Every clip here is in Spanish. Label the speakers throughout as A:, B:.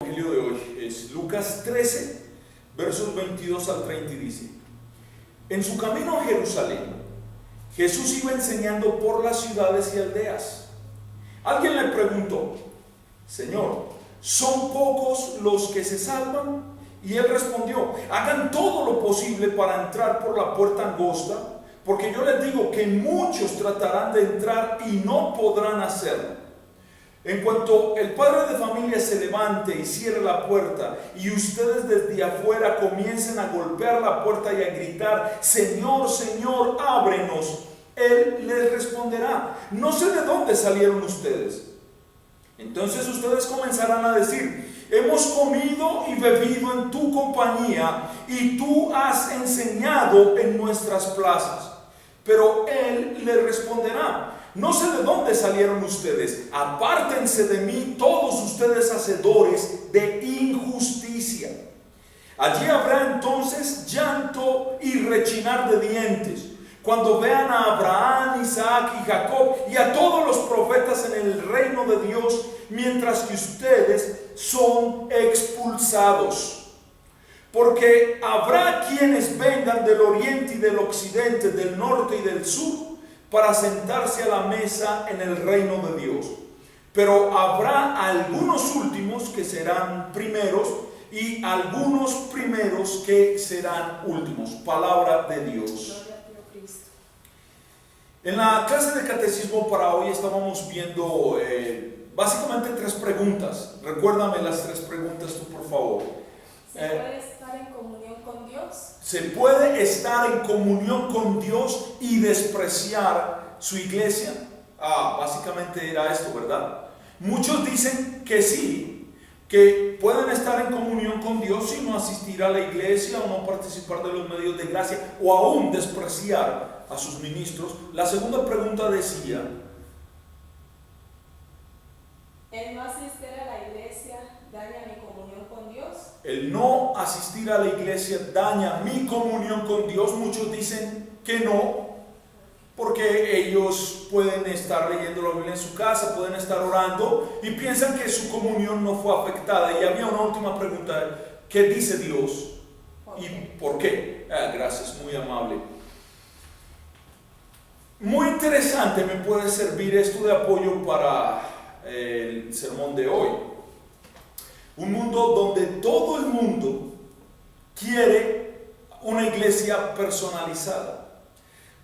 A: El evangelio de hoy es Lucas 13, versos 22 al 30 y dice: En su camino a Jerusalén, Jesús iba enseñando por las ciudades y aldeas. Alguien le preguntó: Señor, ¿son pocos los que se salvan? Y él respondió: hagan todo lo posible para entrar por la puerta angosta, porque yo les digo que muchos tratarán de entrar y no podrán hacerlo. En cuanto el padre de familia se levante y cierre la puerta y ustedes desde afuera comiencen a golpear la puerta y a gritar: Señor, Señor, ábrenos, él les responderá: no sé de dónde salieron ustedes. Entonces ustedes comenzarán a decir: hemos comido y bebido en tu compañía y tú has enseñado en nuestras plazas. Pero él les responderá: no sé de dónde salieron ustedes, apártense de mí todos ustedes hacedores de injusticia. Allí habrá entonces llanto y rechinar de dientes, cuando vean a Abraham, Isaac y Jacob y a todos los profetas en el reino de Dios, mientras que ustedes son expulsados. Porque habrá quienes vengan del oriente y del occidente, del norte y del sur, para sentarse a la mesa en el reino de Dios. Pero habrá algunos últimos que serán primeros y algunos primeros que serán últimos. Palabra de Dios. En la clase de catecismo para hoy estábamos viendo básicamente tres preguntas. Recuérdame las tres preguntas tú, por favor.
B: ¿Se puede estar en comunión con Dios?
A: ¿Se puede estar en comunión con Dios y despreciar su iglesia? Básicamente era esto, ¿verdad? Muchos dicen que sí, que pueden estar en comunión con Dios y no asistir a la iglesia o no participar de los medios de gracia o aún despreciar a sus ministros. La segunda pregunta decía:
B: ¿el no asistir a la iglesia daña mi comunión con Dios?
A: El no asistir a la iglesia daña mi comunión con Dios. Muchos dicen que no, porque ellos pueden estar leyendo la Biblia en su casa, pueden estar orando y piensan que su comunión no fue afectada. Y había una última pregunta: ¿qué dice Dios? ¿Y por qué? Gracias, muy amable. Muy interesante me puede servir esto de apoyo para el sermón de hoy. Un mundo donde todo el mundo quiere una iglesia personalizada,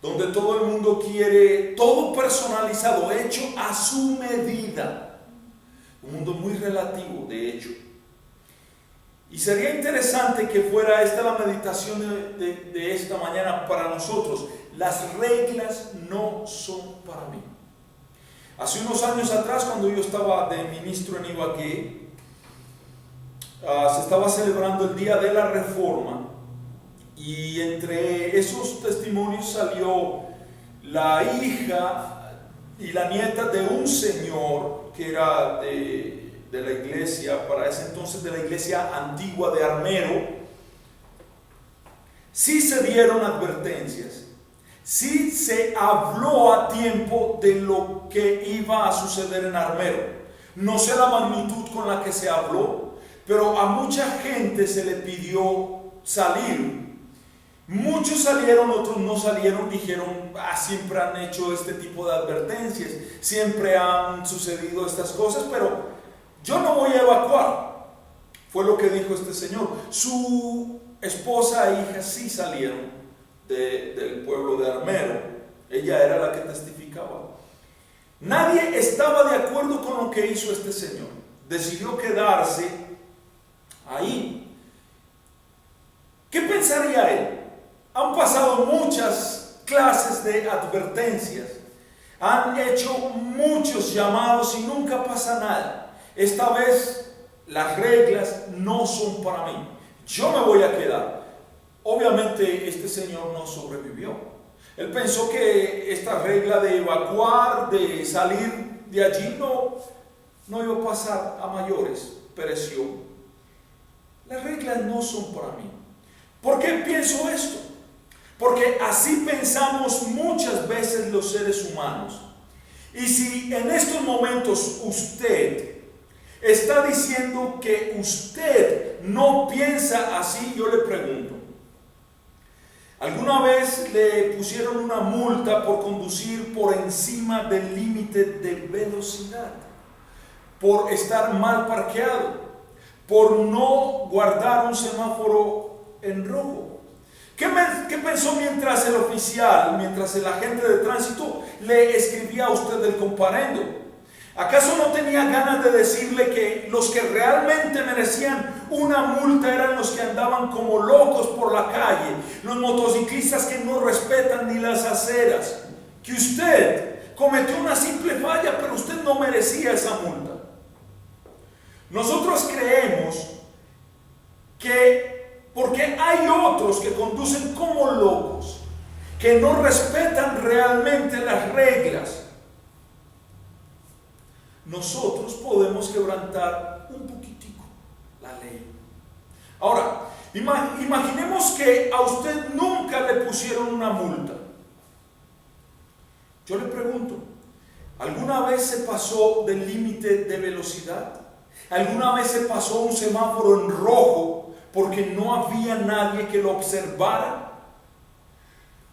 A: donde todo el mundo quiere todo personalizado, hecho a su medida. Un mundo muy relativo, de hecho. Y sería interesante que fuera esta la meditación de esta mañana para nosotros. Las reglas no son para mí. Hace unos años atrás, cuando yo estaba de ministro en Ibagué, se estaba celebrando el Día de la Reforma, y entre esos testimonios salió la hija y la nieta de un señor que era de la iglesia, para ese entonces de la iglesia antigua de Armero. Sí se dieron advertencias, sí se habló a tiempo de lo que iba a suceder en Armero. No sé la magnitud con la que se habló, pero a mucha gente se le pidió salir. Muchos salieron, otros no salieron. Dijeron: siempre han hecho este tipo de advertencias, siempre han sucedido estas cosas, pero yo no voy a evacuar. Fue lo que dijo este señor. Su esposa e hija sí salieron del pueblo de Armero. Ella era la que testificaba. Nadie estaba de acuerdo con lo que hizo este señor. Decidió quedarse ahí. ¿Qué pensaría él? Han pasado muchas clases de advertencias, han hecho muchos llamados y nunca pasa nada. Esta vez las reglas no son para mí, yo me voy a quedar. Obviamente este señor no sobrevivió. Él pensó que esta regla de evacuar, de salir de allí, no iba a pasar a mayores. Pereció. Las reglas no son para mí. ¿Por qué pienso esto? Porque así pensamos muchas veces los seres humanos. Y si en estos momentos usted está diciendo que usted no piensa así. Yo le pregunto, ¿alguna vez le pusieron una multa por conducir por encima del límite de velocidad? Por estar mal parqueado, por no guardar un semáforo en rojo. ¿Qué pensó mientras el oficial, mientras el agente de tránsito le escribía a usted el comparendo? ¿Acaso no tenía ganas de decirle que los que realmente merecían una multa eran los que andaban como locos por la calle, los motociclistas que no respetan ni las aceras? Que usted cometió una simple falla, pero usted no merecía esa multa. Nosotros creemos que porque hay otros que conducen como locos, que no respetan realmente las reglas, nosotros podemos quebrantar un poquitico la ley. Ahora, imaginemos que a usted nunca le pusieron una multa. Yo le pregunto, ¿alguna vez se pasó del límite de velocidad? ¿Alguna vez se pasó un semáforo en rojo porque no había nadie que lo observara?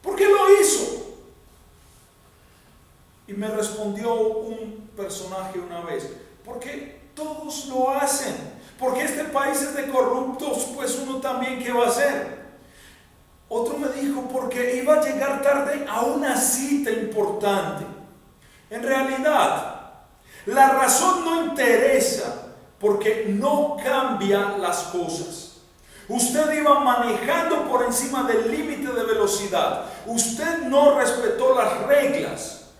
A: ¿Por qué lo hizo? Y me respondió un personaje una vez, porque todos lo hacen, porque este país es de corruptos, pues uno también, ¿qué va a hacer? Otro me dijo, porque iba a llegar tarde a una cita importante. En realidad, la razón no interesa, porque no cambia las cosas. Usted iba manejando por encima del límite de velocidad. Usted no respetó las reglas.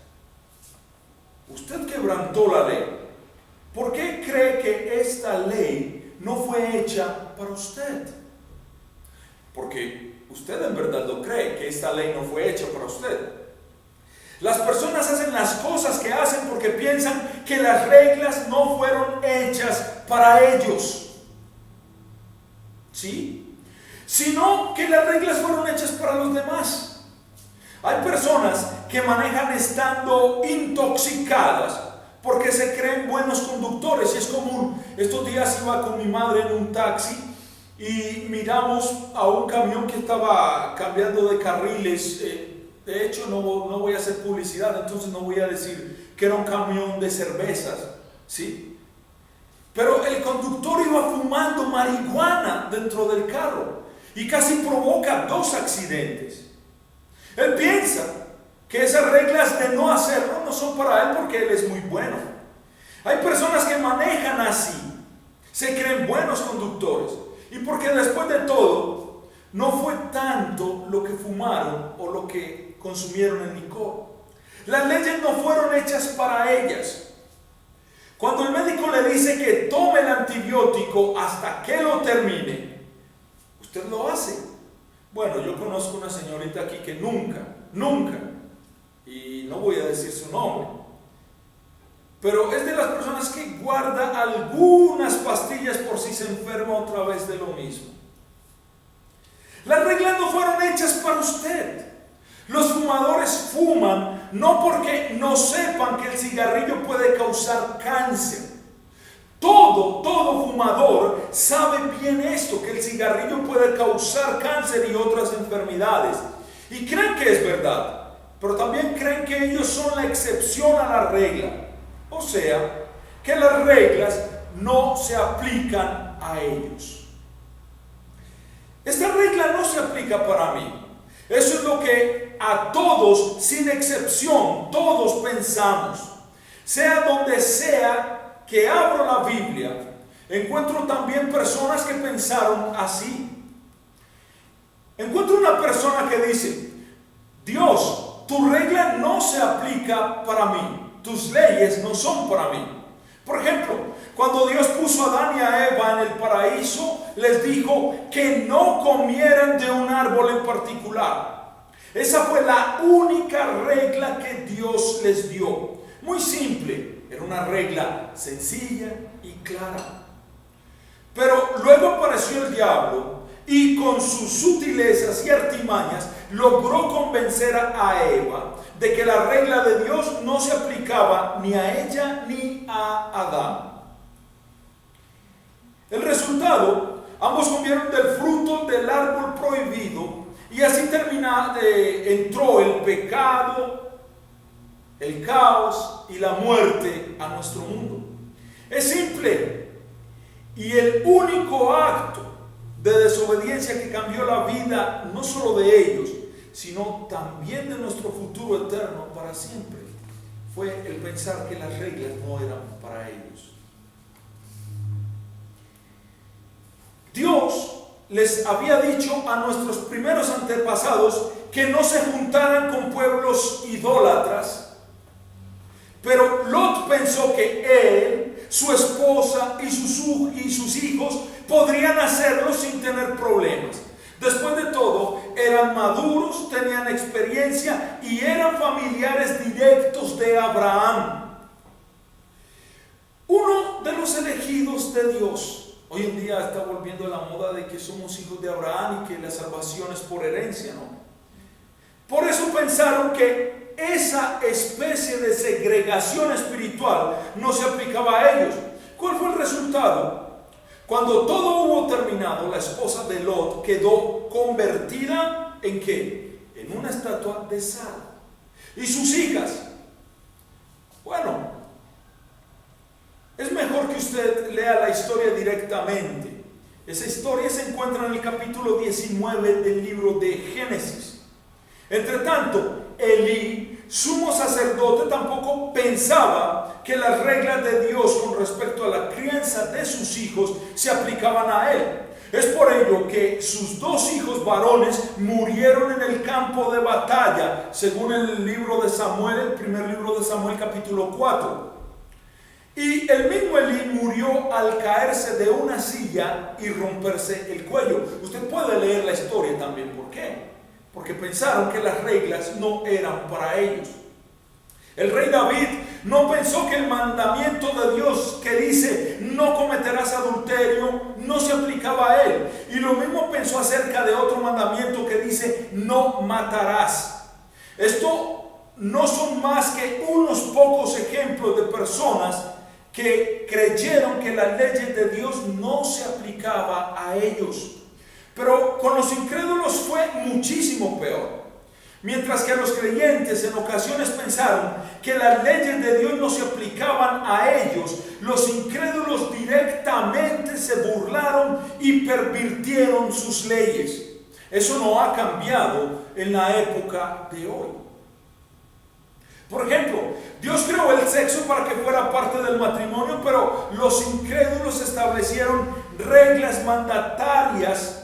A: Usted quebrantó la ley. ¿Por qué cree que esta ley no fue hecha para usted? Porque usted en verdad lo cree, que esta ley no fue hecha para usted. Las personas hacen las cosas que hacen porque piensan que las reglas no fueron hechas para ellos. ¿Sí? Sino que las reglas fueron hechas para los demás. Hay personas que manejan estando intoxicadas porque se creen buenos conductores, y es común. Estos días iba con mi madre en un taxi y miramos a un camión que estaba cambiando de carriles. De hecho, no voy a hacer publicidad, entonces no voy a decir que era un camión de cervezas, ¿sí? Pero el conductor iba fumando marihuana dentro del carro y casi provoca 2 accidentes. Él piensa que esas reglas de no hacerlo no son para él porque él es muy bueno. Hay personas que manejan así, se creen buenos conductores, y porque después de todo no fue tanto lo que fumaron o lo que consumieron en licor. Las leyes no fueron hechas para ellas. Cuando el médico le dice que tome el antibiótico hasta que lo termine, usted lo hace. Bueno, yo conozco una señorita aquí que nunca, y no voy a decir su nombre, pero es de las personas que guarda algunas pastillas por si se enferma otra vez de lo mismo. Las reglas no fueron hechas para usted. Los fumadores fuman no porque no sepan que el cigarrillo puede causar cáncer. Todo fumador sabe bien esto, que el cigarrillo puede causar cáncer y otras enfermedades. Y creen que es verdad, pero también creen que ellos son la excepción a la regla. O sea, que las reglas no se aplican a ellos. Esta regla no se aplica para mí. Eso es lo que a todos, sin excepción, todos pensamos. Sea donde sea que abro la Biblia, encuentro también personas que pensaron así. Encuentro una persona que dice: Dios, tu regla no se aplica para mí, tus leyes no son para mí. Por ejemplo, cuando Dios puso a Adán y a Eva en el paraíso, les dijo que no comieran de un árbol en particular. Esa fue la única regla que Dios les dio. Muy simple, era una regla sencilla y clara. Pero luego apareció el diablo y con sus sutilezas y artimañas logró convencer a Eva de que la regla de Dios no se aplicaba ni a ella ni a Adán. El resultado, ambos comieron del fruto del árbol prohibido y así entró el pecado, el caos y la muerte a nuestro mundo. Es simple, y el único acto de desobediencia que cambió la vida no solo de ellos, sino también de nuestro futuro eterno para siempre, fue el pensar que las reglas no eran para ellos. Dios les había dicho a nuestros primeros antepasados que no se juntaran con pueblos idólatras, pero Lot pensó que él, su esposa y sus hijos podrían hacerlo sin tener problemas. Después de todo, eran maduros, tenían experiencia y eran familiares directos de Abraham. Uno de los elegidos de Dios. Hoy en día está volviendo la moda de que somos hijos de Abraham y que la salvación es por herencia, ¿no? Por eso pensaron que esa especie de segregación espiritual no se aplicaba a ellos. ¿Cuál fue el resultado? Cuando todo hubo terminado, la esposa de Lot quedó convertida ¿en qué? En una estatua de sal. Y sus hijas, bueno, es mejor que usted lea la historia directamente. Esa historia se encuentra en el capítulo 19 del libro de Génesis. Entre tanto, Elí, sumo sacerdote, tampoco pensaba que las reglas de Dios con respecto a la crianza de sus hijos se aplicaban a él. Es por ello que sus dos hijos varones murieron en el campo de batalla, según el libro de Samuel, el primer libro de Samuel, capítulo 4. Y el mismo Elí murió al caerse de una silla y romperse el cuello. Usted puede leer la historia también. ¿Por qué? Porque pensaron que las reglas no eran para ellos. El rey David no pensó que el mandamiento de Dios que dice no cometerás adulterio no se aplicaba a él. Y lo mismo pensó acerca de otro mandamiento que dice no matarás. Esto no son más que unos pocos ejemplos de personas que creyeron que las leyes de Dios no se aplicaba a ellos. Pero con los incrédulos fue muchísimo peor. Mientras que a los creyentes en ocasiones pensaron que las leyes de Dios no se aplicaban a ellos, los incrédulos directamente se burlaron y pervirtieron sus leyes. Eso no ha cambiado en la época de hoy. Por ejemplo, Dios creó el sexo para que fuera parte del matrimonio, pero los incrédulos establecieron reglas mandatarias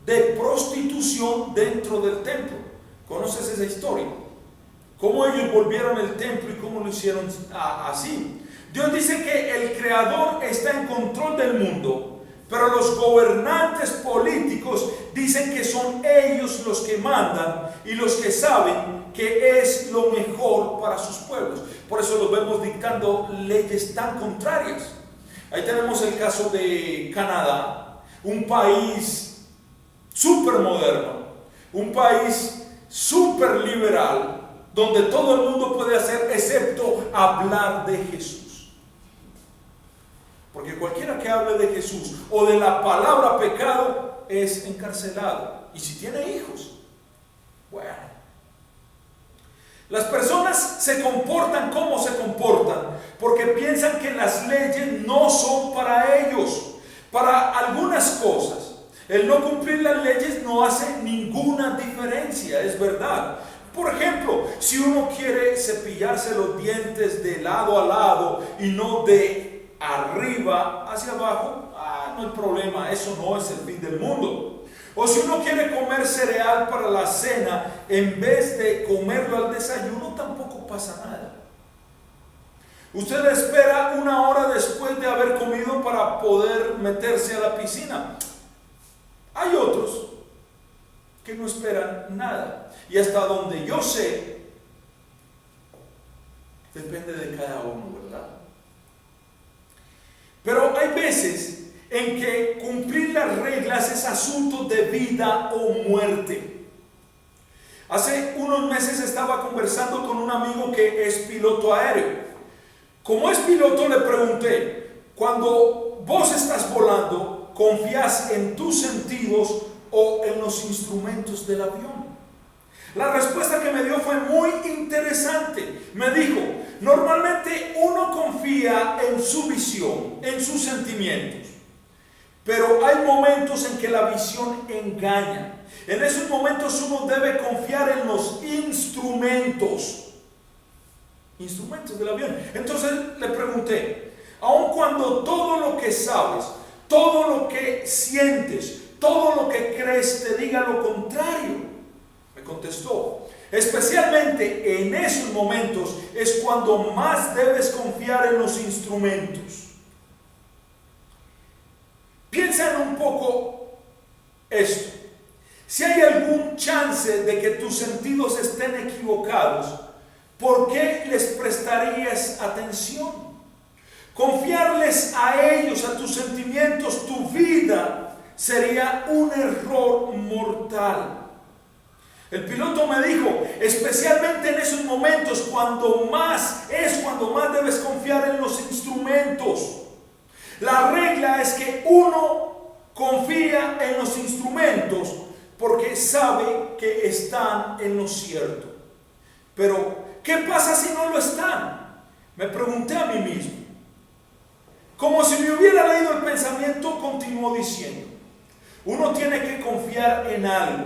A: de prostitución dentro del templo. ¿Conoces esa historia? ¿Cómo ellos volvieron el templo y cómo lo hicieron así? Dios dice que el Creador está en control del mundo, pero los gobernantes políticos dicen que son ellos los que mandan y los que saben que es lo mejor para sus pueblos. Por eso los vemos dictando leyes tan contrarias. Ahí tenemos el caso de Canadá, un país súper moderno, un país súper liberal, donde todo el mundo puede hacer excepto hablar de Jesús. Porque cualquiera que hable de Jesús o de la palabra pecado es encarcelado. Y si tiene hijos, bueno. Las personas se comportan como se comportan porque piensan que las leyes no son para ellos. Para algunas cosas el no cumplir las leyes no hace ninguna diferencia, es verdad. Por ejemplo, si uno quiere cepillarse los dientes de lado a lado y no de arriba hacia abajo, no hay problema, eso no es el fin del mundo. O si uno quiere comer cereal para la cena en vez de comerlo al desayuno, tampoco pasa nada. Usted espera una hora después de haber comido para poder meterse a la piscina. Hay otros que no esperan nada. Y hasta donde yo sé, depende de cada uno, ¿verdad? Pero hay veces en que cumplir las reglas es asunto de vida o muerte. Hace unos meses estaba conversando con un amigo que es piloto aéreo. Como es piloto, le pregunté, cuando vos estás volando, ¿confías en tus sentidos o en los instrumentos del avión? La respuesta que me dio fue muy interesante. Me dijo, normalmente uno confía en su visión, en sus sentimientos, pero hay momentos en que la visión engaña. En esos momentos uno debe confiar en los instrumentos del avión. Entonces le pregunté, aun cuando todo lo que sabes, todo lo que sientes, todo lo que crees te diga lo contrario, me contestó, especialmente en esos momentos es cuando más debes confiar en los instrumentos. Piensa en un poco esto. Si hay algún chance de que tus sentidos estén equivocados, ¿por qué les prestarías atención? Confiarles a ellos, a tus sentimientos, tu vida, sería un error mortal. El piloto me dijo, especialmente en esos momentos, cuando más debes confiar en los instrumentos. La regla es que uno confía en los instrumentos porque sabe que están en lo cierto. Pero, ¿qué pasa si no lo están? Me pregunté a mí mismo. Como si me hubiera leído el pensamiento, continuó diciendo, uno tiene que confiar en algo,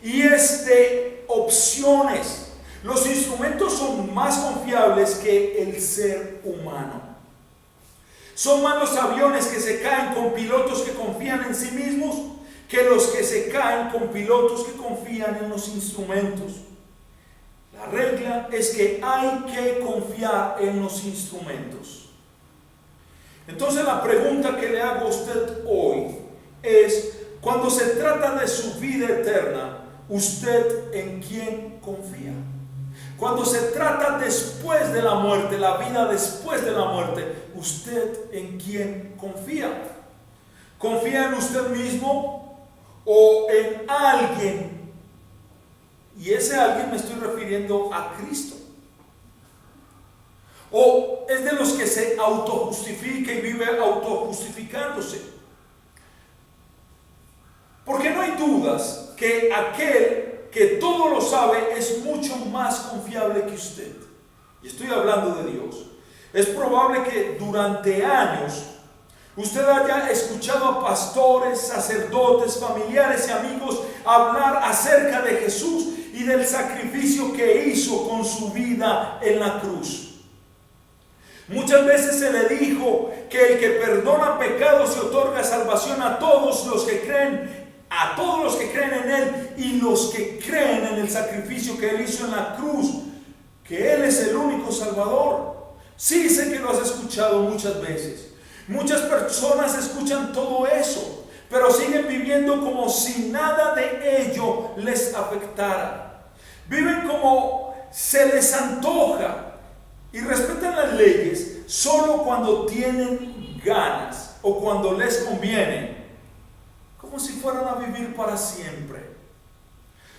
A: y es de opciones. Los instrumentos son más confiables que el ser humano. Son más los aviones que se caen con pilotos que confían en sí mismos que los que se caen con pilotos que confían en los instrumentos. La regla es que hay que confiar en los instrumentos. Entonces la pregunta que le hago a usted hoy es, cuando se trata de su vida eterna, ¿usted en quién confía? Cuando se trata después de la muerte, la vida después de la muerte, ¿usted en quién confía? ¿Confía en usted mismo o en alguien? Y ese alguien me estoy refiriendo a Cristo. ¿O es de los que se autojustifica y vive autojustificándose? Porque no hay dudas que aquel que todo lo sabe es mucho más confiable que usted. Y estoy hablando de Dios. Es probable que durante años usted haya escuchado a pastores, sacerdotes, familiares y amigos hablar acerca de Jesús y del sacrificio que hizo con su vida en la cruz. Muchas veces se le dijo que el que perdona pecados y otorga salvación a todos los que creen en Él y los que creen en el sacrificio que Él hizo en la cruz, que Él es el único Salvador. Sí, sé que lo has escuchado muchas veces. Muchas personas escuchan todo eso, pero siguen viviendo como si nada de ello les afectara. Viven como se les antoja y respetan las leyes solo cuando tienen ganas o cuando les conviene, como si fueran a vivir para siempre.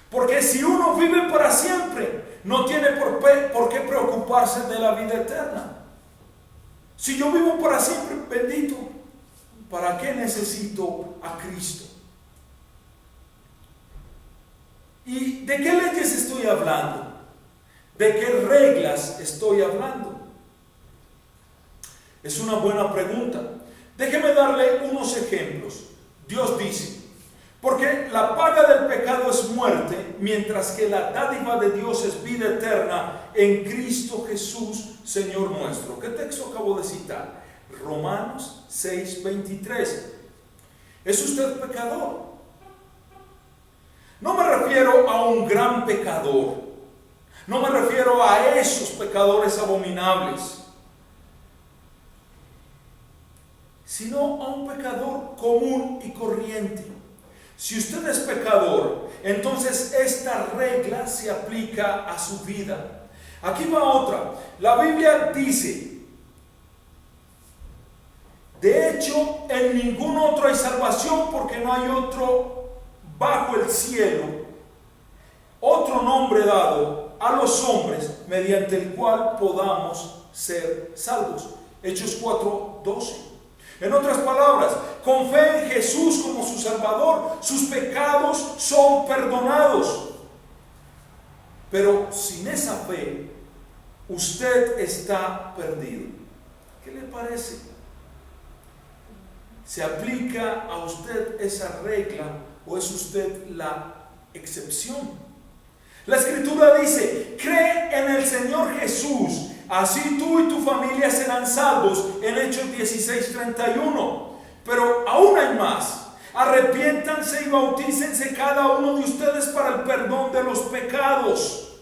A: Porque si uno vive para siempre, no tiene por qué preocuparse de la vida eterna. Si yo vivo para siempre, bendito, ¿para qué necesito a Cristo? ¿Y de qué leyes estoy hablando? ¿De qué reglas estoy hablando? Es una buena pregunta. Déjeme darle unos ejemplos. Dios dice, porque la paga del pecado es muerte, mientras que la dádiva de Dios es vida eterna en Cristo Jesús, Señor nuestro. ¿Qué texto acabo de citar? Romanos 6:23. ¿Es usted pecador? No me refiero a un gran pecador. No me refiero a esos pecadores abominables, sino a un pecador común y corriente. Si usted es pecador, entonces esta regla se aplica a su vida. Aquí va otra. La Biblia dice, de hecho, en ningún otro hay salvación, porque no hay otro bajo el cielo, otro nombre dado a los hombres mediante el cual podamos ser salvos. Hechos 4:12. En otras palabras, con fe en Jesús como su Salvador, sus pecados son perdonados. Pero sin esa fe, usted está perdido. ¿Qué le parece? ¿Se aplica a usted esa regla o es usted la excepción? La Escritura dice: cree en el Señor Jesús, así tú y tu familia serán salvos, en Hechos 16:31. Pero aún hay más: arrepiéntanse y bautícense cada uno de ustedes para el perdón de los pecados,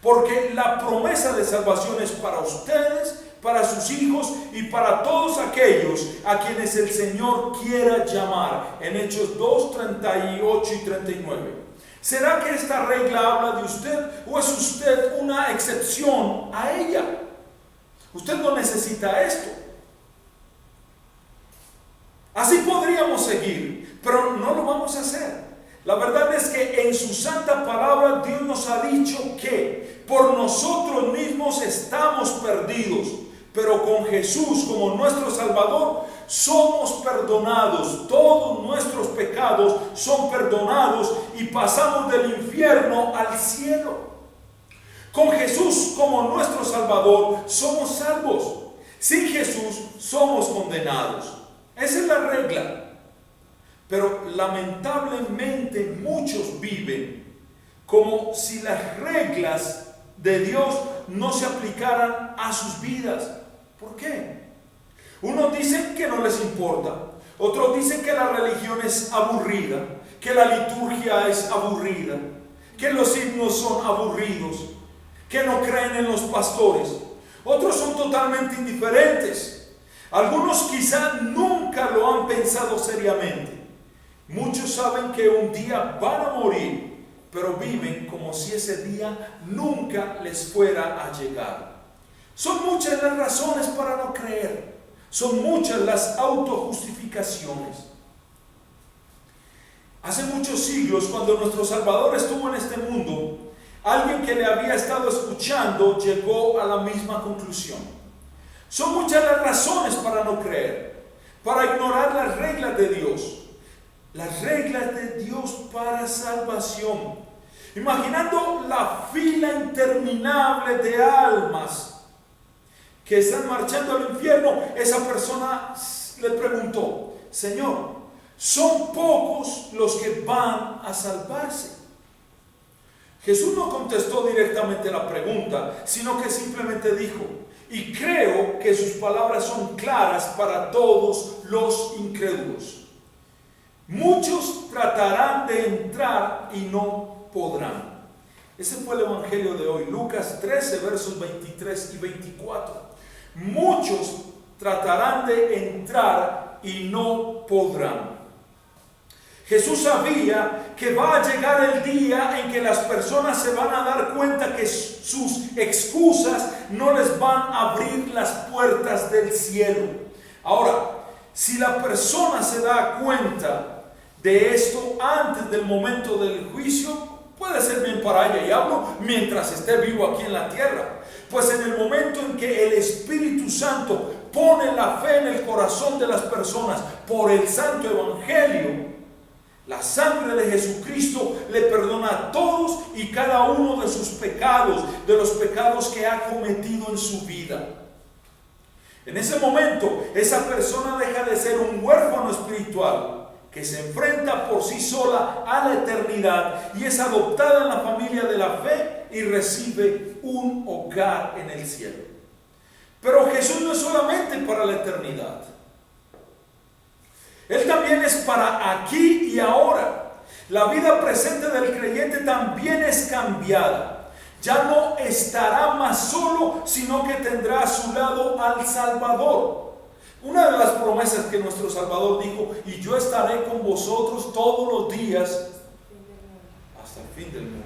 A: porque la promesa de salvación es para ustedes, para sus hijos y para todos aquellos a quienes el Señor quiera llamar, en Hechos 2:38 y 39. ¿Será que esta regla habla de usted o es usted una excepción a ella? Usted no necesita esto. Así podríamos seguir, pero no lo vamos a hacer. La verdad es que en su santa palabra Dios nos ha dicho que por nosotros mismos estamos perdidos, pero con Jesús como nuestro Salvador somos perdonados. Todos nuestros pecados son perdonados y pasamos del infierno al cielo. Con Jesús como nuestro Salvador somos salvos. Sin Jesús somos condenados. Esa es la regla. Pero lamentablemente muchos viven como si las reglas de Dios no se aplicaran a sus vidas. ¿Por qué? Unos dicen que no les importa, otros dicen que la religión es aburrida, que la liturgia es aburrida, que los himnos son aburridos, que no creen en los pastores. Otros son totalmente indiferentes. Algunos quizá nunca lo han pensado seriamente. Muchos saben que un día van a morir, pero viven como si ese día nunca les fuera a llegar. Son muchas las razones para no creer. Son muchas las autojustificaciones. Hace muchos siglos, cuando nuestro Salvador estuvo en este mundo, alguien que le había estado escuchando llegó a la misma conclusión. Son muchas las razones para no creer, para ignorar las reglas de Dios. Las reglas de Dios para salvación. Imaginando la fila interminable de almas que están marchando al infierno, esa persona le preguntó: Señor, ¿son pocos los que van a salvarse? Jesús no contestó directamente la pregunta, sino que simplemente dijo, y creo que sus palabras son claras para todos los incrédulos: muchos tratarán de entrar y no podrán. Ese fue el evangelio de hoy, Lucas 13, versos 23 y 24. Muchos tratarán de entrar y no podrán. Jesús sabía que va a llegar el día en que las personas se van a dar cuenta que sus excusas no les van a abrir las puertas del cielo. Ahora, si la persona se da cuenta de esto antes del momento del juicio, puede ser bien para ella, y hablo mientras esté vivo aquí en la tierra. Pues en el momento en que el Espíritu Santo pone la fe en el corazón de las personas por el santo evangelio, la sangre de Jesucristo le perdona a todos y cada uno de sus pecados, de los pecados que ha cometido en su vida. En ese momento, esa persona deja de ser un huérfano espiritual que se enfrenta por sí sola a la eternidad y es adoptada en la familia de la fe y recibe un hogar en el cielo. Pero Jesús no es solamente para la eternidad. Él también es para aquí y ahora. La vida presente del creyente también es cambiada. Ya no estará más solo, sino que tendrá a su lado al Salvador. Una de las promesas que nuestro Salvador dijo: y yo estaré con vosotros todos los días hasta el fin del mundo.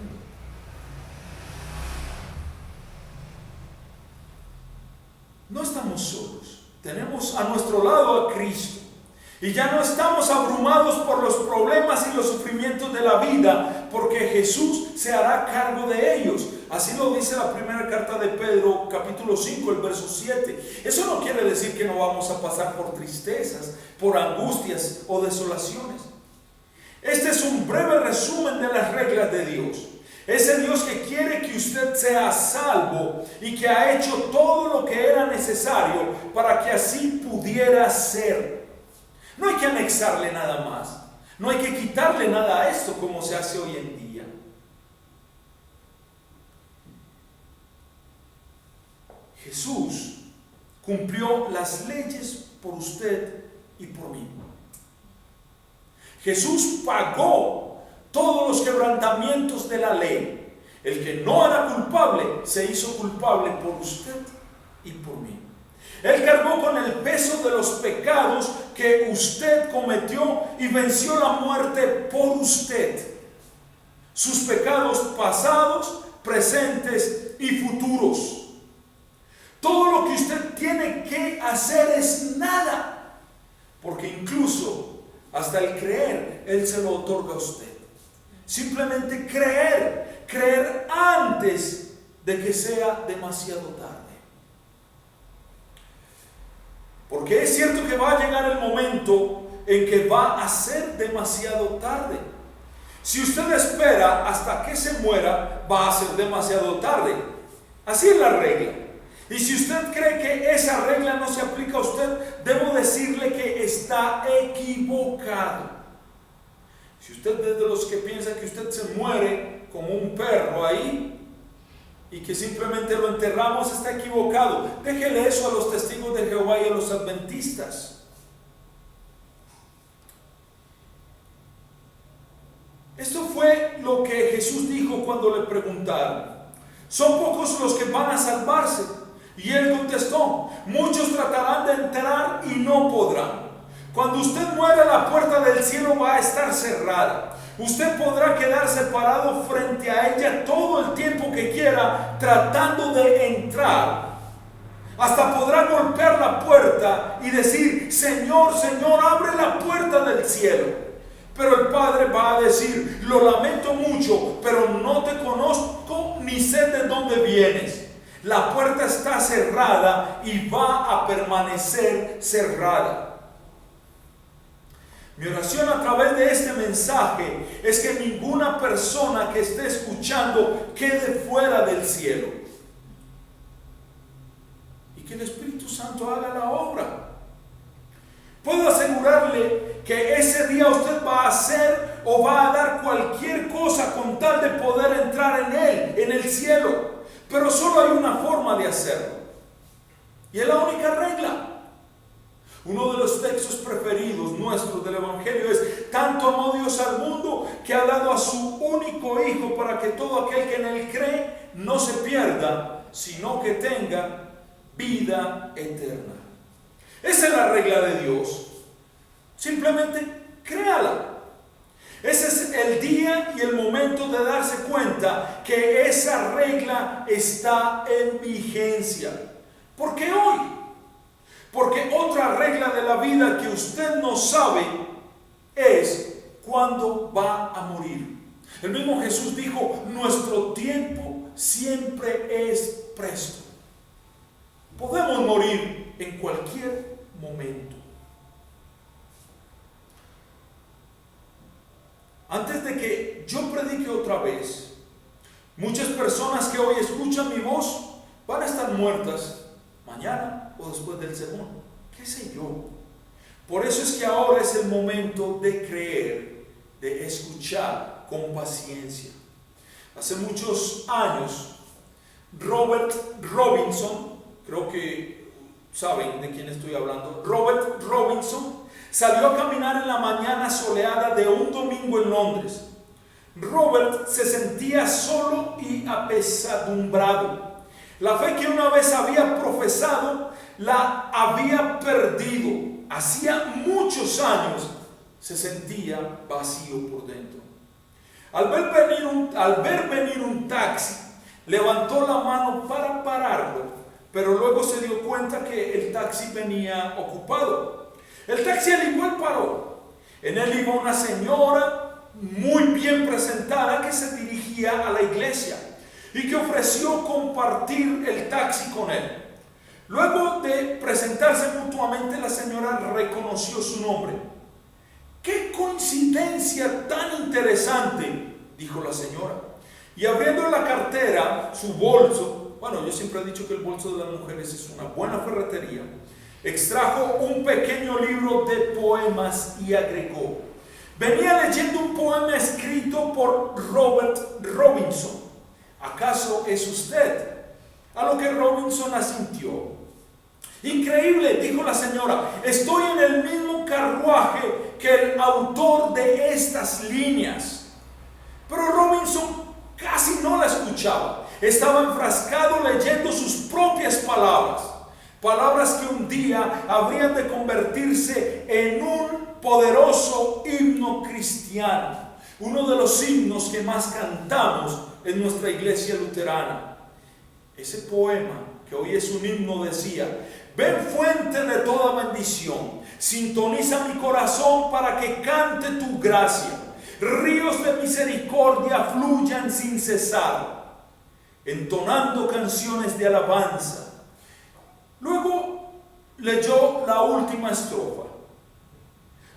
A: No estamos solos. Tenemos a nuestro lado a Cristo. Y ya no estamos abrumados por los problemas y los sufrimientos de la vida, porque Jesús se hará cargo de ellos. Así lo dice la primera carta de Pedro, capítulo 5, el verso 7. Eso no quiere decir que no vamos a pasar por tristezas, por angustias o desolaciones. Este es un breve resumen de las reglas de Dios. Ese Dios que quiere que usted sea salvo y que ha hecho todo lo que era necesario para que así pudiera ser. No hay que anexarle nada más. No hay que quitarle nada a esto como se hace hoy en día. Jesús cumplió las leyes por usted y por mí. Jesús pagó todos los quebrantamientos de la ley. El que no era culpable se hizo culpable por usted y por mí. Él cargó con el peso de los pecados que usted cometió y venció la muerte por usted. Sus pecados pasados, presentes y futuros. Todo lo que usted tiene que hacer es nada, porque incluso hasta el creer, Él se lo otorga a usted. Simplemente creer antes de que sea demasiado tarde. Porque es cierto que va a llegar el momento en que va a ser demasiado tarde. Si usted espera hasta que se muera, va a ser demasiado tarde. Así es la regla. Y si usted cree que esa regla no se aplica a usted, debo decirle que está equivocado. Si usted es de los que piensa que usted se muere como un perro ahí y que simplemente lo enterramos, está equivocado. Déjele eso a los testigos de Jehová y a los adventistas. Esto fue lo que Jesús dijo cuando le preguntaron: ¿son pocos los que van a salvarse? Y Él contestó: muchos tratarán de entrar y no podrán. Cuando usted muera, la puerta del cielo va a estar cerrada. Usted podrá quedarse parado frente a ella todo el tiempo que quiera tratando de entrar. Hasta podrá golpear la puerta y decir: Señor, Señor, abre la puerta del cielo. Pero el Padre va a decir: lo lamento mucho, pero no te conozco ni sé de dónde vienes. La puerta está cerrada y va a permanecer cerrada. Mi oración a través de este mensaje es que ninguna persona que esté escuchando quede fuera del cielo. Y que el Espíritu Santo haga la obra. Puedo asegurarle que ese día usted va a hacer o va a dar cualquier cosa con tal de poder entrar en Él, en el cielo. Pero solo hay una forma de hacerlo. Y es la única regla. Uno de los textos preferidos nuestros del Evangelio es: tanto amó Dios al mundo que ha dado a su único Hijo para que todo aquel que en Él cree no se pierda, sino que tenga vida eterna. Esa es la regla de Dios. Simplemente créala. Ese es el día y el momento de darse cuenta que esa regla está en vigencia. ¿Por qué hoy? Porque otra regla de la vida que usted no sabe es cuándo va a morir. El mismo Jesús dijo: nuestro tiempo siempre es presto. Podemos morir en cualquier momento. Antes de que yo predique otra vez, muchas personas que hoy escuchan mi voz van a estar muertas mañana o después del sermón, qué sé yo. Por eso es que ahora es el momento de creer, de escuchar con paciencia. Hace muchos años, Robert Robinson, creo que saben de quién estoy hablando, Robert Robinson salió a caminar en la mañana soleada de un domingo en Londres. Robert se sentía solo y apesadumbrado. La fe que una vez había profesado la había perdido. Hacía muchos años se sentía vacío por dentro. Al ver venir un taxi, levantó la mano para pararlo, pero luego se dio cuenta que el taxi venía ocupado. El taxi al igual paró. En él iba una señora muy bien presentada que se dirigía a la iglesia y que ofreció compartir el taxi con él. Luego de presentarse mutuamente, la señora reconoció su nombre. ¡Qué coincidencia tan interesante!, dijo la señora. Y abriendo la cartera, su bolso, bueno, yo siempre he dicho que el bolso de las mujeres es una buena ferretería, extrajo un pequeño libro de poemas y agregó: venía leyendo un poema escrito por Robert Robinson. ¿Acaso es usted? A lo que Robinson asintió. Increíble, dijo la señora, estoy en el mismo carruaje que el autor de estas líneas. Pero Robinson casi no la escuchaba. Estaba enfrascado leyendo sus propias palabras, palabras que un día habrían de convertirse en un poderoso himno cristiano, uno de los himnos que más cantamos en nuestra iglesia luterana. Ese poema, que hoy es un himno, decía: ven, fuente de toda bendición, sintoniza mi corazón para que cante tu gracia. Ríos de misericordia fluyan sin cesar, entonando canciones de alabanza. Luego leyó la última estrofa.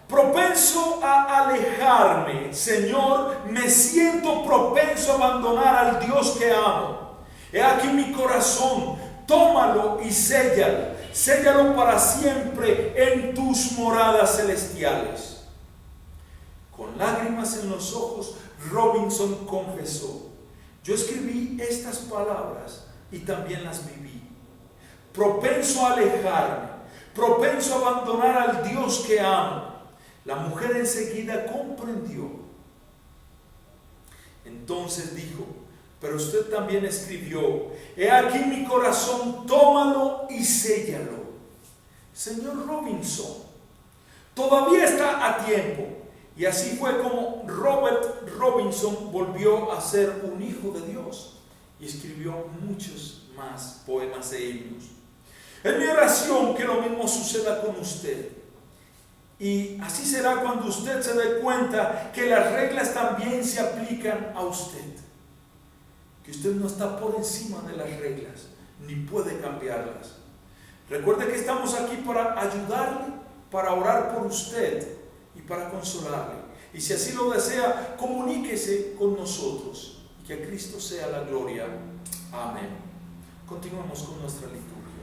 A: Propenso a alejarme, Señor, me siento propenso a abandonar al Dios que amo. He aquí mi corazón, tómalo y séllalo. Séllalo para siempre en tus moradas celestiales. Con lágrimas en los ojos, Robinson confesó: yo escribí estas palabras y también las viví. Propenso a alejarme, propenso a abandonar al Dios que amo. La mujer enseguida comprendió. Entonces dijo: pero usted también escribió: he aquí mi corazón, tómalo y séllalo. Señor Robinson, todavía está a tiempo. Y así fue como Robert Robinson volvió a ser un hijo de Dios y escribió muchos más poemas e himnos. Es mi oración que lo mismo suceda con usted. Y así será cuando usted se dé cuenta que las reglas también se aplican a usted. Que usted no está por encima de las reglas, ni puede cambiarlas. Recuerde que estamos aquí para ayudarle, para orar por usted y para consolarle. Y si así lo desea, comuníquese con nosotros y que a Cristo sea la gloria. Amén. Continuamos con nuestra liturgia.